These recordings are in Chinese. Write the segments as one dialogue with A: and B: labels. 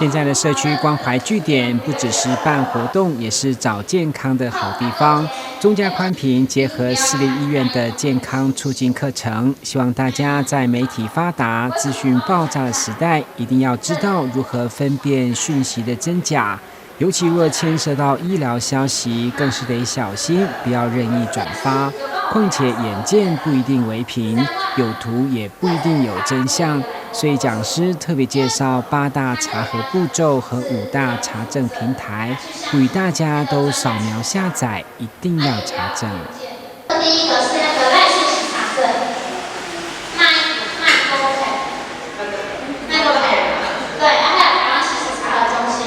A: 现在的社区关怀据点不只是办活动，也是找健康的好地方。中嘉宽屏结合私立医院的健康促进课程，希望大家在媒体发达、资讯爆炸的时代，一定要知道如何分辨讯息的真假。尤其若牵涉到医疗消息，更是得小心，不要任意转发。况且眼见不一定为凭，有图也不一定有真相。所以讲师特别介绍8大查核步骤和5大查证平台，呼吁大家都扫描下载，一定要查证。
B: 第一个是那个赖讯息查证，麦沟培，对，还有台湾事实查核中心，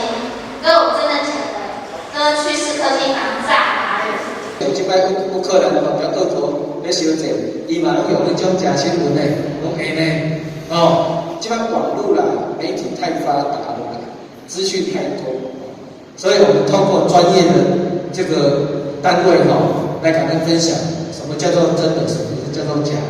B: 歌舞真的假的，歌趋势科技防诈达人。
C: 即摆有可能哦，表倒头要修正，伊嘛拢用迄种假新闻嘞，拢下呢，哦。即摆网络啦，媒体太发达了，资讯太多，所以我们通过专业的这个单位来跟人分享，什么叫做真的，什么叫做假的。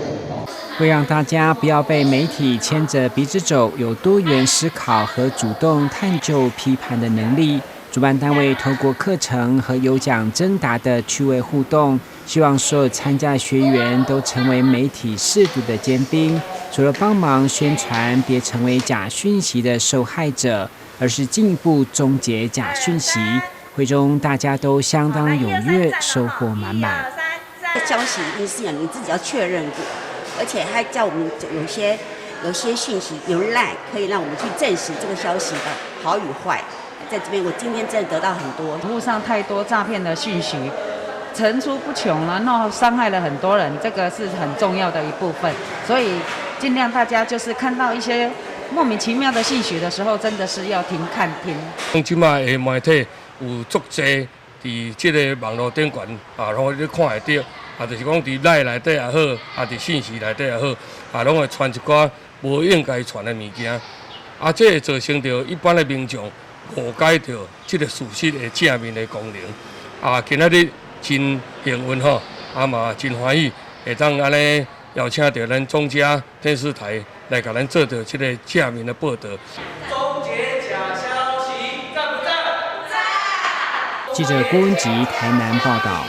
A: 为让大家不要被媒体牵着鼻子走，有多元思考和主动探究批判的能力。主办单位透过课程和有奖征答的趣味互动，希望所有参加学员都成为媒体识读的尖兵，除了帮忙宣传别成为假讯息的受害者，而是进一步终结假讯息。会中大家都相当踊跃，收获满满。
D: 消息一定是你自己要确认过，而且还叫我们有些讯息有赖可以让我们去证实这个消息的好与坏。在这边，我今天真的得到很多。
E: 网络上太多诈骗的讯息，层出不穷了，然后伤害了很多人，这个是很重要的一部分。所以尽量大家就是看到一些莫名其妙的讯息的时候，真的是要看听。
F: 现在的媒体有足侪伫这个网络顶悬拢你看会到，就是讲伫赖内底也好，伫信息内底也好，拢会传一寡无应该传的物件，这会造成着一般的民众误解到这个事实的正面的功能。今仔日真幸运嘛真欢喜，会当安尼邀请到咱中嘉电视台来甲咱做到这个正面的报道。
G: 终结假消息，赞不赞？赞！
A: 记者郭文吉台南报道。